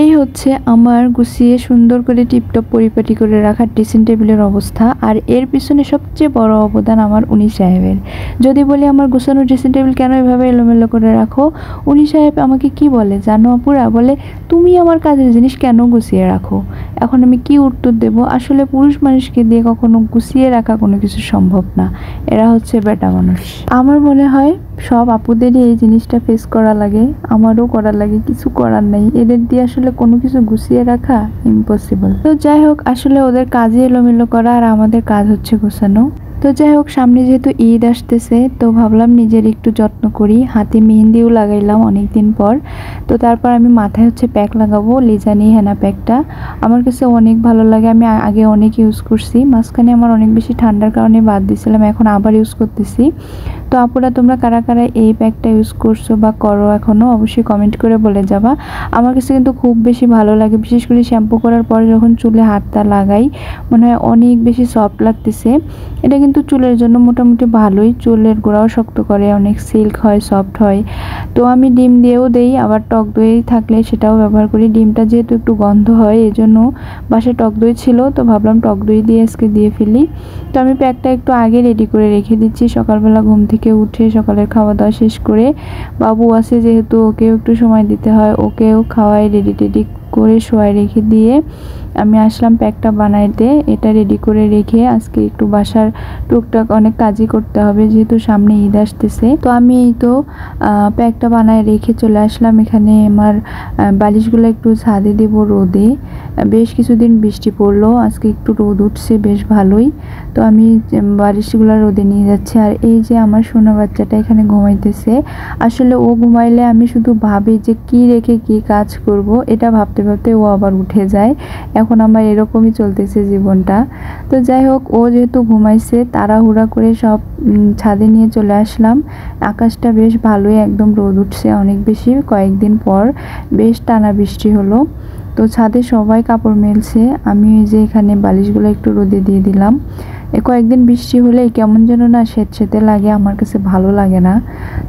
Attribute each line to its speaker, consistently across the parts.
Speaker 1: এই হচ্ছে আমার গুছিয়ে সুন্দর করে টিপটপ পরিপাটি করে রাখা ড্রেসিং টেবিলের অবস্থা। আর এর পিছনে সবচেয়ে বড় অবদান আমার উনি সাহেবের। যদি বলি আমার গুছানো ড্রেসিং টেবিল কেন এভাবে এলোমেলো করে রাখো, উনি সাহেব আমাকে কি বলে জানো আপুরা, বলে তুমি আমার কাজের জিনিস কেন গুছিয়ে রাখো। এখন আমি কি উত্তর দেব? আসলে পুরুষ মানুষকে দিয়ে কখনো গুছিয়ে রাখা কোনো কিছু সম্ভব না, এরা হচ্ছে বেটা মানুষ। আমার মনে হয় সব আপুদেরই এই জিনিসটা ফেস করা লাগে, আমারও করা লাগে, কিছু করার নেই, এদের দিয়ে আসলে কোনো কিছু গুছিয়ে রাখা ইম্পসিবল। তো যাই হোক, আসলে ওদের কাজে এলোমেলো করা আর আমাদের কাজ হচ্ছে গোছানো। তো যাই হোক, সামনে যেহেতু ঈদ আসতেছে তো ভাবলাম নিজের একটু যত্ন করি, হাতে মেহেন্দিও লাগাইলাম অনেক দিন পর। তো তারপর আমি মাথায় হচ্ছে প্যাক লাগাবো, লিজানি হেনা প্যাকটা আমার কাছে অনেক ভালো লাগে, আমি আগে অনেক ইউজ করছি, মাঝখানে আমার অনেক বেশি ঠান্ডার কারণে বাদ দিয়েছিলাম, এখন আবার ইউজ করতেছি। তো আপুরা তোমরা কারা কারা এই প্যাকটা ইউজ করছো বা করো এখনও, অবশ্যই কমেন্ট করে বলে যাবা। আমার কাছে কিন্তু খুব বেশি ভালো লাগে, বিশেষ করে শ্যাম্পু করার পরে যখন চুলে হাতটা লাগাই মনে হয় অনেক বেশি সফট লাগতেছে। এটা কিন্তু চুলের জন্য মোটামুটি ভালোই, চুলের গোড়াও শক্ত করে, অনেক সিল্ক হয়, সফট হয়। তো আমি ডিম দিয়েও দেই, আবার টক দই থাকলে সেটাও ব্যবহার করি। ডিমটা যেহেতু একটু গন্ধ হয় এজন্য বাসায় টক দই ছিল, তো ভাবলাম টক দই দিয়ে আজকে দিয়ে ফেলি। তো আমি প্যাকটা একটু আগে রেডি করে রেখে দিচ্ছি, সকালবেলা ঘুম থেকে উঠে সকালের খাওয়া দাওয়া শেষ করে, বাবু আছে যেহেতু ওকেও একটু সময় দিতে হয়, ওকেও খাওয়াই রেডি টেডি করে শোয়াই রেখে দিয়ে আমি আসলাম প্যাকটা বানাইতে। এটা রেডি করে রেখে আজকে একটু বাসার টুকটাক অনেক কাজই করতে হবে, যেহেতু সামনে ঈদ আসতেছে। তো আমি এই তো প্যাকটা বানায় রেখে চলে আসলাম এখানে। আমার বালিশগুলো একটু ছাদে দেব রোদে, বেশ কিছুদিন বৃষ্টি পড়লো, আজকে একটু রোদ উঠছে বেশ ভালোই। তো আমি বালিশগুলো রোদে নিয়ে যাচ্ছি। আর এই যে আমার সোনা বাচ্চাটা এখানে ঘুমাইতেছে, আসলে ও ঘুমাইলে আমি শুধু ভাবি যে কি রেখে কি কাজ করব, এটা ভাবতে ভাবতে ও আবার উঠে যায়। এখন আমার এরকমই চলতেছে জীবনটা। তো যাই হোক, ও যেহেতু ঘুমাইছে তাড়াহুড়া করে সব ছাদে নিয়ে চলে আসলাম। আকাশটা বেশ ভালোই, একদম রোদ উঠছে অনেক বেশি, কয়েকদিন পর বেশ টানা বৃষ্টি হলো। তো ছাদে সবাই কাপড় মেলছে, আমি যে এখানে বালিশগুলো একটু রোদে দিয়ে দিলাম। কয়েকদিন বৃষ্টি হলে কেমন যেন না স্যাঁতস্যাঁতে লাগে, আমার কাছে ভালো লাগে না।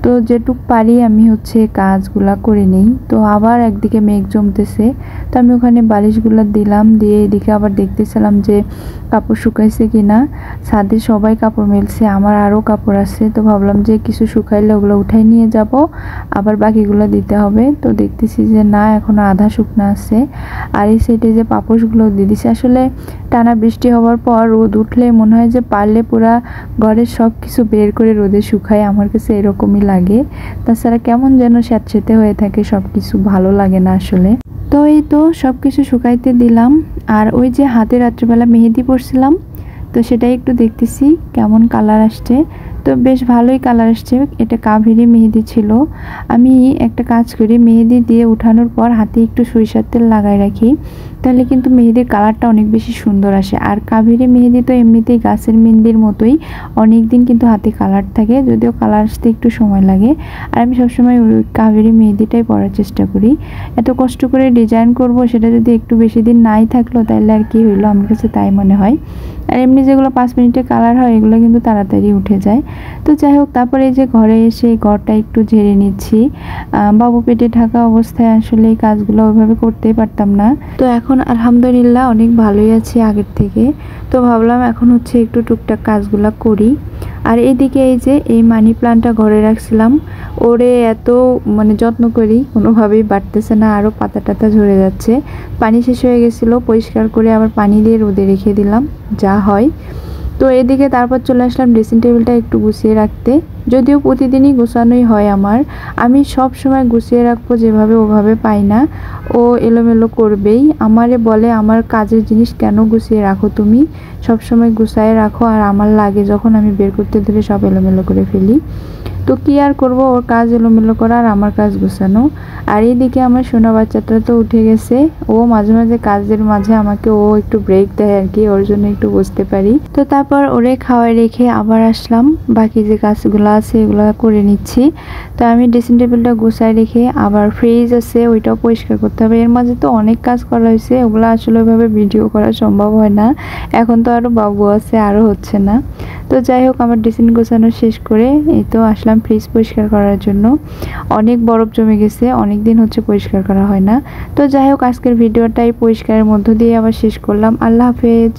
Speaker 1: তো যেটুক পারি আমি হচ্ছে কাজগুলা করে নিই। তো আবার একদিকে মেঘ জমতেছে, তো আমি ওখানে বালিশগুলো দিলাম, দিয়ে এদিকে আবার দেখতেছিলাম যে কাপড় শুকাইছে কিনা। ছাদে সবাই কাপড় মেলছে, আমার আরও কাপড় আছে, তো ভাবলাম যে কিছু শুকাইলে ওগুলো উঠাই নিয়ে যাব, আবার বাকিগুলো দিতে হবে। তো দেখতেছি যে না, এখনও আধা শুকনো আছে। আর এই সাইডে যে পাপোশগুলো দিয়ে দিছে, আসলে টানা বৃষ্টি হওয়ার পর রোদ উঠলে মনে হয় যে পারলে পুরা ঘরের সব কিছু বের করে রোদে শুকায়, আমার কাছে এরকমই লাগে। তাছাড়া কেমন যেন স্যাঁতস্যাঁতে হয়ে থাকে, সব কিছু ভালো লাগে না আসলে। তো এই তো সব কিছু শুকাইতে দিলাম। আর ওই যে হাতে রাত্রিবেলা মেহেদি পরছিলাম, তো সেটাই একটু দেখতেছি কেমন কালার আসছে। তো বেশ ভালোই কালার আসছে, এটা কাভেরি মেহেদি ছিল। আমি একটা কাজ করি, মেহেদি দিয়ে উঠানোর পর হাতে একটু সরিষার তেল লাগাই রাখি, তাহলে কিন্তু মেহেদির কালারটা অনেক বেশি সুন্দর আসে। আর কাভেরি মেহেদি তো এমনিতেই গাছের মেহেদির মতোই অনেক দিন কিন্তু হাতে কালার থাকে, যদিও কালার আসতে একটু সময় লাগে। আর আমি সবসময় ওই কাভেরি মেহেদিটাই পরার চেষ্টা করি। এত কষ্ট করে ডিজাইন করব, সেটা যদি একটু বেশি দিন নাই থাকলো তাহলে আর কি হইলো, আমার কাছে তাই মনে হয়। আর এমনি যেগুলো 5 মিনিটে কালার হয় এগুলো কিন্তু তাড়াতাড়ি উঠে যায়। তো যাই হোক, তারপরে এই যে ঘরে এসে ঘরটা একটু ঝেড়ে নিচ্ছি। বাবু পেটে থাকা অবস্থায় আসলে এই কাজগুলো ওইভাবে করতেই পারতাম না। তো এখন আলহামদুলিল্লাহ অনেক ভালোই আছি আগের থেকে। তো ভাবলাম এখন হচ্ছে একটু টুকটাক কাজগুলো করি। আর এদিকে এই যে এই মানি প্লান্টটা ঘরে রাখছিলাম, ওরে এত মানে যত্ন করি, কোনোভাবেই বাড়তেছে না, আরও পাতা টাতা ঝরে যাচ্ছে। পানি শেষ হয়ে গেছিলো, পরিষ্কার করে আবার পানি দিয়ে রোদে রেখে দিলাম, যা হয়। তো এদিকে তারপর চলে আসলাম ড্রেসিং টেবিলটা একটু গুছিয়ে রাখতে, যদিও প্রতিদিনই গোছানোই হয় আমার। আমি সব সময় গুছিয়ে রাখবো যেভাবে ওভাবে পাই না, ও এলোমেলো করবেই, আমারে বলে আমার কাজের জিনিস কেন গুছিয়ে রাখো তুমি, সব সময় গুছায় রাখো। আর আমার লাগে যখন আমি বের করতে ধরে সব এলোমেলো করে ফেলি। তো কি আর করব, ওর কাজ এলোমেলো করা আর আমার কাজ গোছানো। আর এইদিকে আমার সোনা বাচ্চাটা তো উঠে গেছে, ও মাঝে মাঝে কাজের মাঝে আমাকে ও একটু ব্রেক দেয় আর কি, ওর জন্য একটু বসতে পারি। তো তারপর ওরে খাওয়াই রেখে আবার আসলাম, বাকি যে কাজগুলো আছে এগুলো করে নিচ্ছি। তো আমি ড্রেসিং টেবিলটা গোছায় রেখে আবার ফ্রিজ আছে ওইটাও পরিষ্কার করতে হবে। এর মাঝে তো অনেক কাজ করা হয়েছে, ওগুলো আসলে ওইভাবে ভিডিও করা সম্ভব হয় না, এখন তো আরও বাবু আছে, আরও হচ্ছে না। তো যাই হোক, আমার ড্রেসিং গোছানো শেষ করে এই তো আসলাম করলাম ফ্রিজ পরিষ্কার করার জন্য। অনেক বরফ জমে গেছে, অনেক দিন হচ্ছে পরিষ্কার করা হয় না। তো যাই হোক, আজকের ভিডিওটাই পরিষ্কারের মধ্য দিয়ে আবার শেষ করলাম। আল্লাহ হাফেজ।